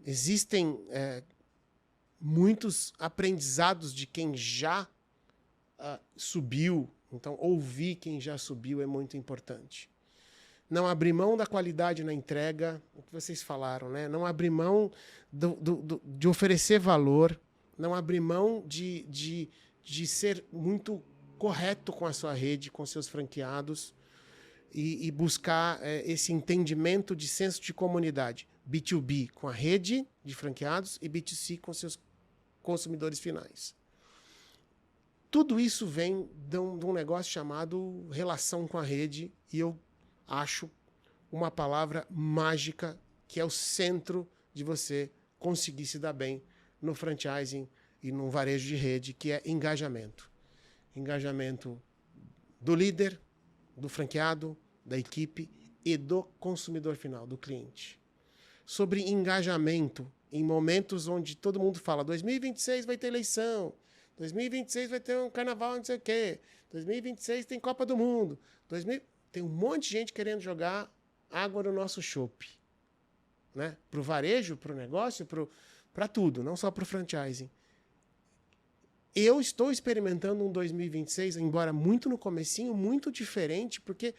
Speaker 1: Existem muitos aprendizados de quem já subiu. Então, ouvir quem já subiu é muito importante. Não abrir mão da qualidade na entrega, o que vocês falaram, né? Não abrir mão de oferecer valor, não abrir mão de ser muito correto com a sua rede, com seus franqueados, e buscar esse entendimento de senso de comunidade. B2B com a rede de franqueados e B2C com seus consumidores finais. Tudo isso vem de um negócio chamado relação com a rede, e eu acho uma palavra mágica que é o centro de você conseguir se dar bem no franchising e no varejo de rede, que é engajamento. Engajamento do líder, do franqueado, da equipe e do consumidor final, do cliente. Sobre engajamento, em momentos onde todo mundo fala 2026 vai ter eleição, 2026 vai ter um carnaval, não sei o quê, 2026 tem Copa do Mundo, tem um monte de gente querendo jogar água no nosso chope, né? Para o varejo, para o negócio, para tudo, não só para o franchising. Eu estou experimentando um 2026, embora muito no comecinho, muito diferente, porque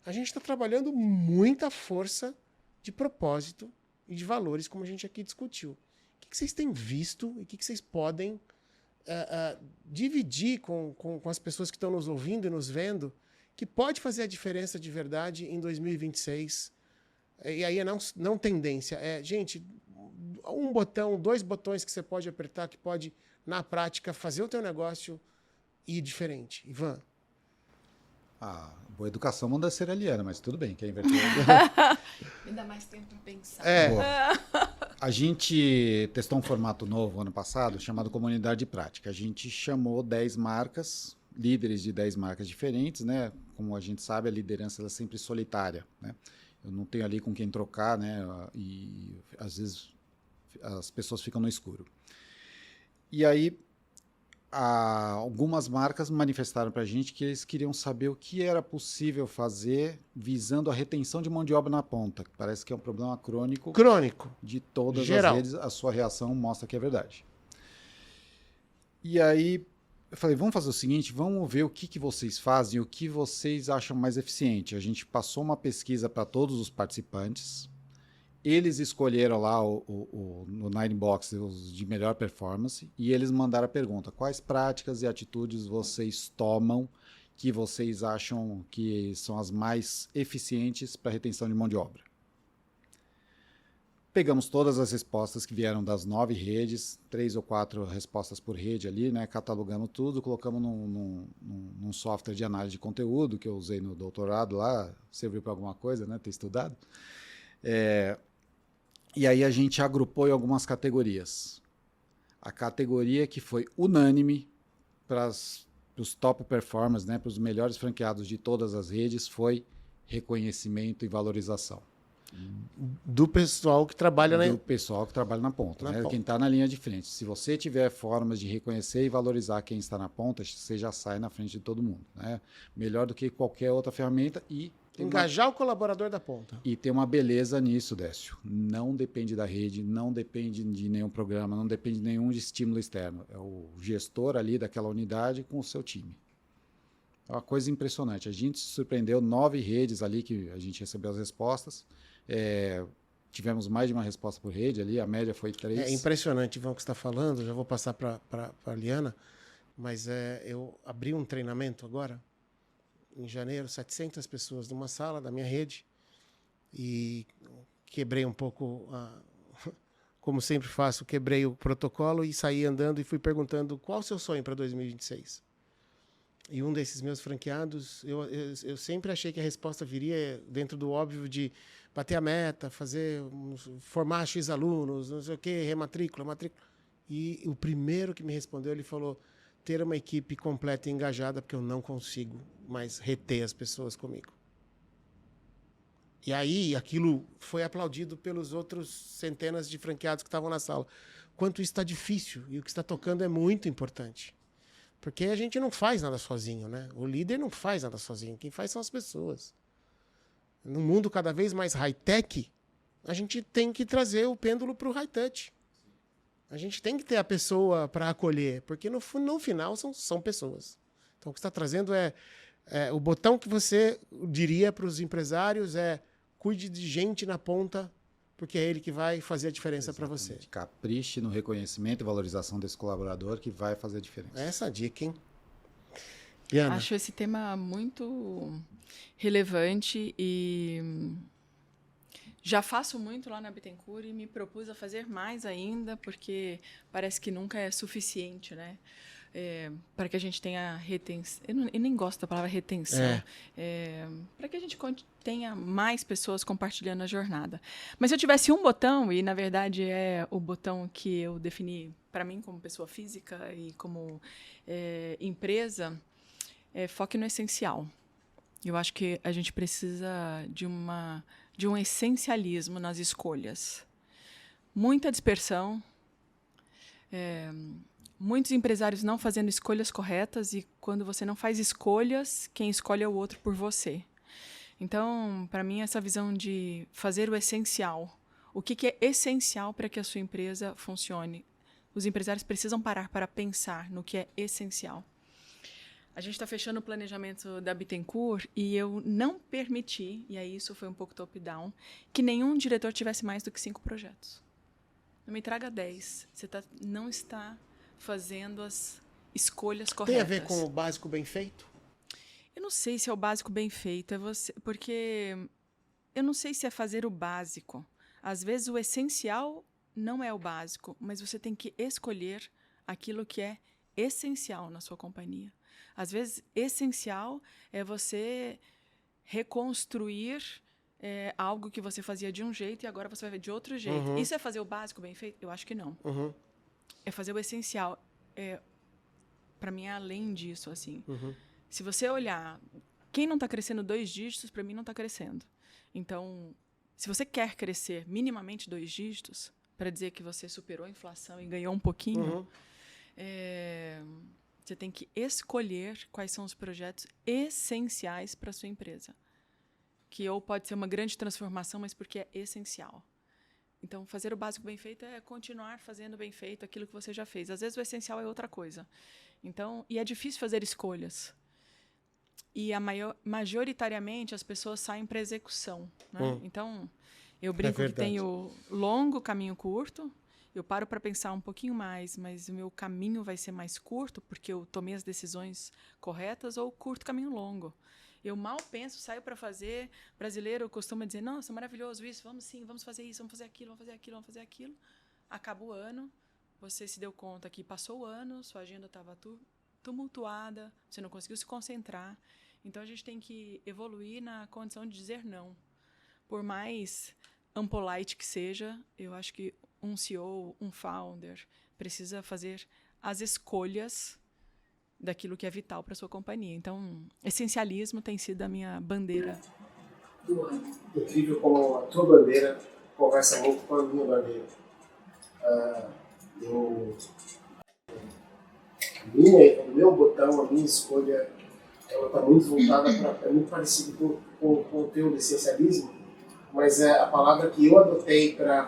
Speaker 1: a gente está trabalhando muita força de propósito e de valores, como a gente aqui discutiu. O que vocês têm visto e o que vocês podem dividir com as pessoas que estão nos ouvindo e nos vendo, que pode fazer a diferença de verdade em 2026? E aí não tendência. Gente, um botão, 2 botões que você pode apertar, que pode, na prática, fazer o teu negócio ir diferente. Ivan?
Speaker 3: Boa educação manda ser a Liana, mas tudo bem, quer inverter.
Speaker 2: Me dá mais tempo para pensar.
Speaker 3: A gente testou um formato novo ano passado, chamado Comunidade de Prática. A gente chamou 10 marcas, líderes de 10 marcas diferentes, né? Como a gente sabe, a liderança ela é sempre solitária, né? Eu não tenho ali com quem trocar, né? E às vezes as pessoas ficam no escuro. E aí, algumas marcas manifestaram para a gente que eles queriam saber o que era possível fazer visando a retenção de mão de obra na ponta, que parece que é um problema crônico de todas
Speaker 1: geral.
Speaker 3: as redes. A sua reação mostra que é verdade. E aí, eu falei, vamos fazer o seguinte, vamos ver o que vocês fazem, o que vocês acham mais eficiente. A gente passou uma pesquisa para todos os participantes. Eles escolheram lá no Ninebox os de melhor performance e eles mandaram a pergunta: quais práticas e atitudes vocês tomam que vocês acham que são as mais eficientes para retenção de mão de obra? Pegamos todas as respostas que vieram das 9 redes, 3 ou 4 respostas por rede ali, né? Catalogamos tudo, colocamos num software de análise de conteúdo que eu usei no doutorado lá, serviu para alguma coisa, né? Ter estudado. E aí a gente agrupou em algumas categorias. A categoria que foi unânime para os top performers, né, para os melhores franqueados de todas as redes, foi reconhecimento e valorização.
Speaker 1: Do pessoal que trabalha
Speaker 3: Do pessoal que trabalha na ponta, né? Quem está na linha de frente. Se você tiver formas de reconhecer e valorizar quem está na ponta, você já sai na frente de todo mundo, né? Melhor do que qualquer outra ferramenta e
Speaker 1: engajar o colaborador da ponta.
Speaker 3: E tem uma beleza nisso, Décio. Não depende da rede, não depende de nenhum programa, não depende de nenhum estímulo externo. É o gestor ali daquela unidade com o seu time. É uma coisa impressionante. A gente se surpreendeu, 9 redes ali que a gente recebeu as respostas. Tivemos mais de uma resposta por rede ali, a média foi 3.
Speaker 1: É impressionante, Ivan, o que você está falando. Já vou passar para a Liana. Mas eu abri um treinamento agora, em janeiro, 700 pessoas numa sala da minha rede, e quebrei um pouco, como sempre faço, quebrei o protocolo e saí andando e fui perguntando qual o seu sonho para 2026. E um desses meus franqueados, eu sempre achei que a resposta viria dentro do óbvio de bater a meta, formar X alunos, não sei o quê, rematrícula. E o primeiro que me respondeu, ele falou: ter uma equipe completa e engajada, porque eu não consigo mais reter as pessoas comigo. E aí, aquilo foi aplaudido pelos outros centenas de franqueados que estavam na sala. Quanto isso está difícil, e o que está tocando é muito importante. Porque a gente não faz nada sozinho, né? O líder não faz nada sozinho, quem faz são as pessoas. No mundo cada vez mais high-tech, a gente tem que trazer o pêndulo para o high-touch. A gente tem que ter a pessoa para acolher, porque no final são pessoas. Então, o que você está trazendo o botão que você diria para os empresários cuide de gente na ponta, porque é ele que vai fazer a diferença para você.
Speaker 3: Capriche no reconhecimento e valorização desse colaborador que vai fazer a diferença.
Speaker 1: Essa a dica, hein? Liana.
Speaker 2: Acho esse tema muito relevante e já faço muito lá na Bittencourt e me propus a fazer mais ainda, porque parece que nunca é suficiente, né? Para que a gente tenha retenção. Eu nem gosto da palavra retenção. Para que a gente tenha mais pessoas compartilhando a jornada. Mas se eu tivesse um botão, e na verdade é o botão que eu defini para mim como pessoa física e como empresa, foque no essencial. Eu acho que a gente precisa de um essencialismo nas escolhas. Muita dispersão, muitos empresários não fazendo escolhas corretas, e quando você não faz escolhas, quem escolhe é o outro por você. Então, para mim, essa visão de fazer o essencial. O que é essencial para que a sua empresa funcione? Os empresários precisam parar para pensar no que é essencial. A gente está fechando o planejamento da Bittencourt e eu não permiti, e aí isso foi um pouco top-down, que nenhum diretor tivesse mais do que 5 projetos. Não me traga 10. Você não está fazendo as escolhas corretas.
Speaker 1: Tem a ver com o básico bem feito?
Speaker 2: Eu não sei se é o básico bem feito, porque eu não sei se é fazer o básico. Às vezes o essencial não é o básico, mas você tem que escolher aquilo que é essencial na sua companhia. Às vezes, essencial é você reconstruir algo que você fazia de um jeito e agora você vai ver de outro jeito. Isso é fazer o básico bem feito? Eu acho que não. É fazer o essencial. Para mim, é além disso, assim. Se você olhar, quem não está crescendo 2 dígitos, para mim, não está crescendo. Então, se você quer crescer minimamente 2 dígitos, para dizer que você superou a inflação e ganhou um pouquinho, você tem que escolher quais são os projetos essenciais para a sua empresa. Que ou pode ser uma grande transformação, mas porque é essencial. Então, fazer o básico bem feito é continuar fazendo bem feito aquilo que você já fez. Às vezes, o essencial é outra coisa. Então, e é difícil fazer escolhas. E majoritariamente, as pessoas saem para execução. Né? Então, eu brinco que tenho longo caminho curto. Eu paro para pensar um pouquinho mais, mas o meu caminho vai ser mais curto porque eu tomei as decisões corretas, ou curto caminho longo. Eu mal penso, saio para fazer. O brasileiro costuma dizer, nossa, maravilhoso isso, vamos sim, vamos fazer isso, vamos fazer aquilo, vamos fazer aquilo, vamos fazer aquilo. Acaba o ano, você se deu conta que passou o ano, sua agenda estava tumultuada, você não conseguiu se concentrar. Então, a gente tem que evoluir na condição de dizer não. Por mais impolite que seja, eu acho que um CEO, um founder, precisa fazer as escolhas daquilo que é vital para a sua companhia. Então, essencialismo tem sido a minha bandeira.
Speaker 1: Incrível como a tua bandeira conversa muito com a minha bandeira. O meu botão, a minha escolha, ela está muito voltada para... É muito parecido com o teu essencialismo, mas é a palavra que eu adotei para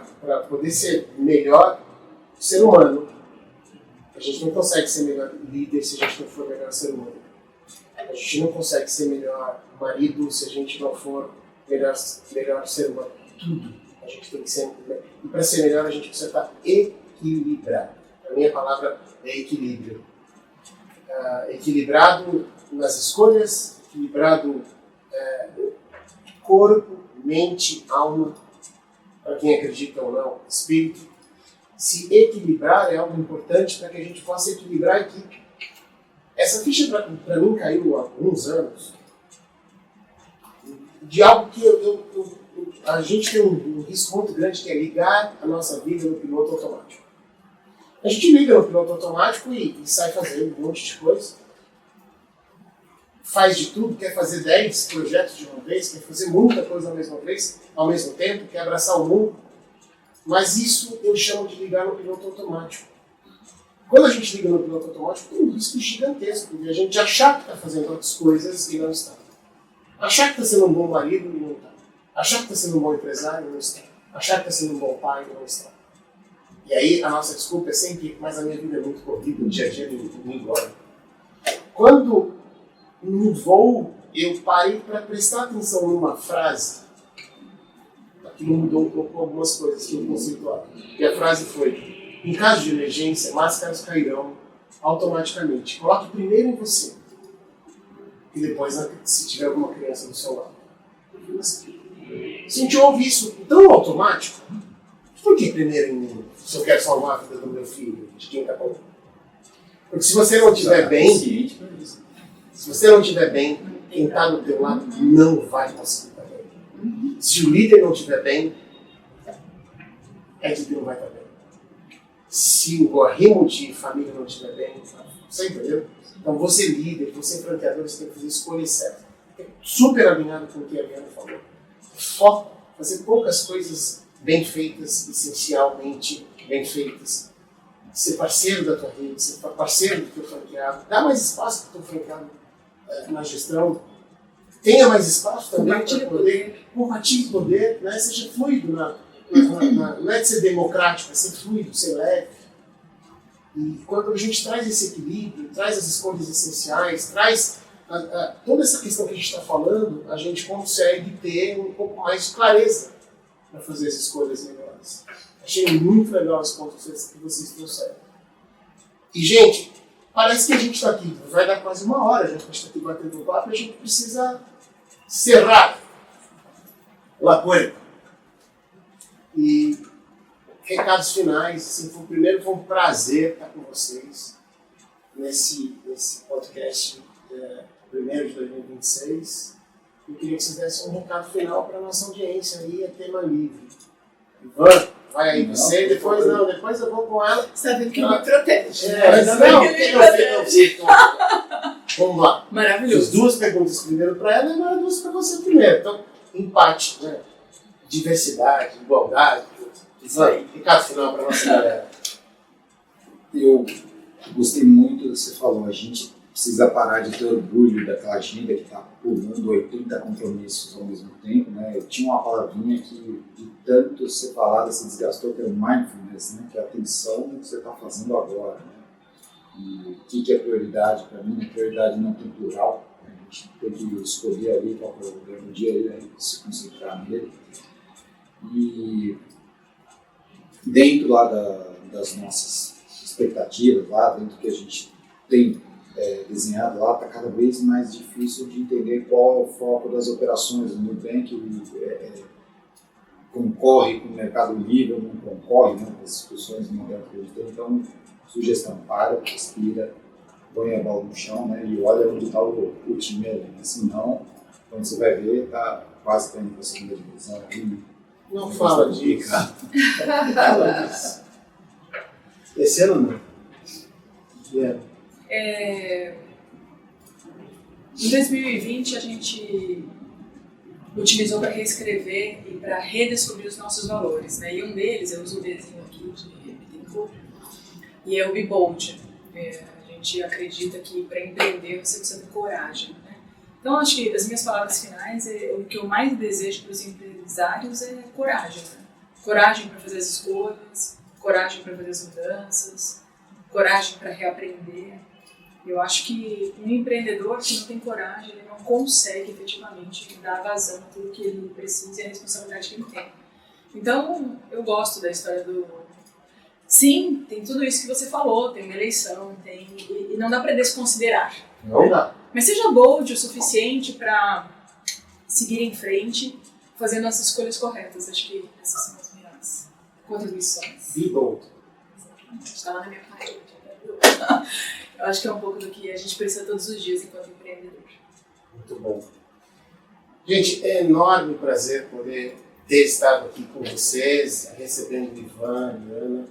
Speaker 1: poder ser melhor ser humano. A gente não consegue ser melhor líder se a gente não for melhor ser humano. A gente não consegue ser melhor marido se a gente não for melhor ser humano. Tudo a gente tem que ser melhor. E para ser melhor, a gente precisa estar equilibrado. A minha palavra é equilíbrio. Equilibrado nas escolhas, equilibrado corpo, mente, alma, para quem acredita ou não, espírito. Se equilibrar é algo importante para que a gente possa equilibrar a equipe. Essa ficha, para mim, caiu há alguns anos, de algo que a gente tem um risco muito grande, que é ligar a nossa vida no piloto automático. A gente liga no piloto automático e sai fazendo um monte de coisa. Faz de tudo, quer fazer 10 projetos de uma vez, quer fazer muita coisa ao mesmo tempo, quer abraçar o mundo. Mas isso eu chamo de ligar no piloto automático. Quando a gente liga no piloto automático, tem um risco gigantesco de a gente achar que está fazendo outras coisas e não está. Achar que está sendo um bom marido e não está. Achar que está sendo um bom empresário e não está. Achar que está sendo um bom pai e não está. E aí a nossa desculpa é sempre, mas a minha vida é muito corrida, o dia a dia me engorda. Quando no voo eu parei para prestar atenção numa frase, aquilo mudou um pouco algumas coisas que eu conceituava. E a frase foi: em caso de emergência, máscaras cairão automaticamente. Coloque primeiro em você. E depois, se tiver alguma criança do seu lado. Se a gente ouve isso tão automático, por que primeiro em mim? Se eu quero salvar a vida do meu filho, de quem está comigo? Porque se você não estiver bem, quem está do teu lado não vai conseguir estar bem. Se o líder não estiver bem, a equipe não vai estar bem. Se o arrimo de família não estiver bem, você entendeu? Então você líder, você franqueador, você tem que fazer escolhas certas. Super alinhado com o que a Liana falou. Foco, fazer poucas coisas bem feitas, essencialmente bem feitas. Ser parceiro da tua rede, ser parceiro do teu franqueado. Dá mais espaço para o teu franqueado na gestão. Tenha mais espaço também para poder compartilhar o poder, né? Seja fluido. Não é de ser democrático, é ser fluido, ser leve. E quando a gente traz esse equilíbrio, traz as escolhas essenciais, traz toda essa questão que a gente está falando, a gente consegue ter um pouco mais de clareza para fazer as escolhas melhores. Achei muito legal esse ponto que vocês trouxeram. E, gente, parece que a gente está aqui, vai dar quase uma hora, a gente está aqui batendo um papo e a gente precisa cerrar la coisa. E recados finais, assim, primeiro foi um prazer estar com vocês nesse podcast primeiro de 2026. Eu queria que vocês dessem um recado final para a nossa audiência aí, é tema livre. Ivan, vai aí você, depois eu vou com ela.
Speaker 4: Você está vendo que me protege.
Speaker 1: Vamos lá.
Speaker 4: Maravilhoso.
Speaker 1: Fiz 2 perguntas primeiro para ela e agora 2 para você primeiro. Então, empate, né? Diversidade, igualdade. Ivan, recado final para a nossa galera.
Speaker 3: Eu gostei muito do que você falou. A gente precisa parar de ter orgulho daquela agenda que está pulando 80 compromissos ao mesmo tempo, né? Eu tinha uma palavrinha que de tanto ser falada se desgastou, que é o mindfulness, né? Que é a atenção no que você está fazendo agora, né? E o que é prioridade para mim? A prioridade não tem plural. A gente tem que escolher ali qual é o grande dia e se concentrar nele. E dentro lá das nossas expectativas, lá dentro que a gente tem desenhado lá, está cada vez mais difícil de entender qual é o foco das operações. O Nubank concorre com o Mercado Livre, não concorre, né? As discussões não acreditam. Então, sugestão, para, respira, põe a bola no chão, né? E olha onde está o time ali. Senão, quando você vai ver, está quase caindo para a segunda divisão.
Speaker 1: Não fala disso. Fala disso. Esse ano não.
Speaker 2: Em 2020, a gente utilizou para reescrever e para redescobrir os nossos valores, né? E um deles, eu uso o desenho aqui de Bittencourt, e é o Be Bold. A gente acredita que para empreender você precisa ter coragem, né? Então, acho que as minhas palavras finais, o que eu mais desejo para os empresários é coragem, né? Coragem para fazer as escolhas, coragem para fazer as mudanças, coragem para reaprender. Eu acho que um empreendedor que não tem coragem, ele não consegue efetivamente dar vazão a tudo que ele precisa e a responsabilidade que ele tem. Então, eu gosto da história do... Sim, tem tudo isso que você falou, tem uma eleição, e não dá para desconsiderar.
Speaker 1: Não dá.
Speaker 2: Mas seja bold o suficiente para seguir em frente, fazendo as escolhas corretas. Acho que essas são as minhas contribuições.
Speaker 1: Be bold.
Speaker 2: Está lá na minha parede. Eu acho que é um pouco do que a gente precisa todos os dias enquanto empreendedor.
Speaker 1: Muito bom. Gente, é enorme prazer poder ter estado aqui com vocês, recebendo o Ivan, a Ana,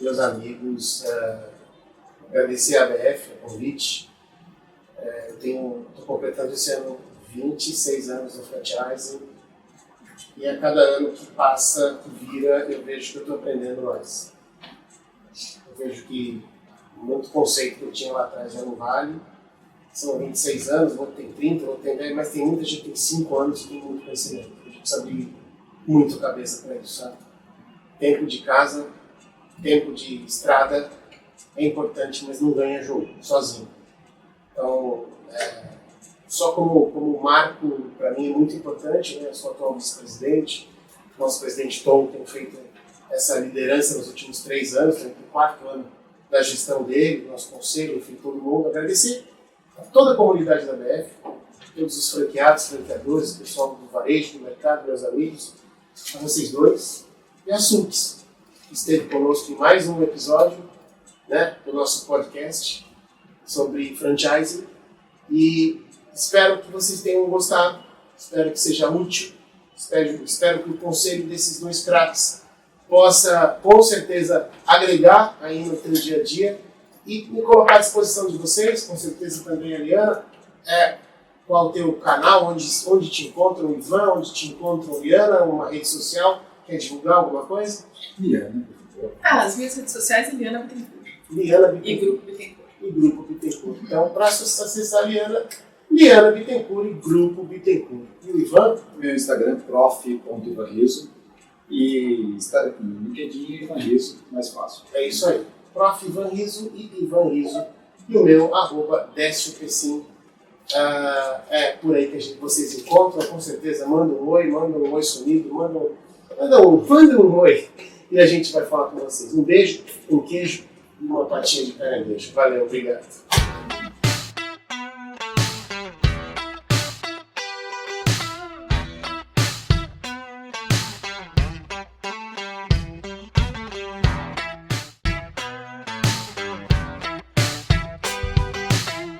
Speaker 1: meus amigos. Agradecer a ABF, o convite. Estou completando esse ano 26 anos no franchising e a cada ano que passa, que vira, eu vejo que eu estou aprendendo mais. Eu vejo que muito conceito que eu tinha lá atrás já não vale. São 26 anos, outro tem 30, outro tem 10, mas tem muita gente que tem 5 anos e tem muito conhecimento. A gente precisa abrir muito a cabeça para isso, sabe? Tempo de casa, tempo de estrada é importante, mas não ganha jogo sozinho. Então, só como marco, para mim é muito importante, né? Eu sou atual vice-presidente, nosso presidente Tom tem feito essa liderança nos últimos 3 anos, está no 4º ano da gestão dele, do nosso conselho, enfim, todo mundo. Agradecer a toda a comunidade da BF, todos os franqueados, franqueadores, o pessoal do varejo, do mercado, meus amigos, a vocês dois, e a Sulks, que esteve conosco em mais um episódio, né, do nosso podcast sobre franchising, e espero que vocês tenham gostado, espero que seja útil, espero que o conselho desses 2 craques possa, com certeza, agregar aí no teu dia a dia e me colocar à disposição de vocês, com certeza também a Liana, qual o teu canal, onde te encontram o Ivan, onde te encontram a Liana, uma rede social, quer divulgar alguma coisa?
Speaker 3: Liana.
Speaker 2: As minhas redes sociais é Liana Bittencourt.
Speaker 1: Liana Bittencourt.
Speaker 2: E Grupo Bittencourt.
Speaker 1: E Grupo Bittencourt. Então, para acessar a Liana Bittencourt e Grupo Bittencourt. E o Ivan?
Speaker 3: Meu Instagram, prof.ivanriso. E estar aqui no LinkedIn e Ivan Riso, mais fácil.
Speaker 1: É isso aí. Prof. Ivan Rizzo e Ivan Rizzo. E o meu, @DécioPecim. É por aí que vocês encontram, com certeza. Manda um oi sumido, manda um oi. E a gente vai falar com vocês. Um beijo, um queijo e uma patinha de caranguejo. Valeu, obrigado.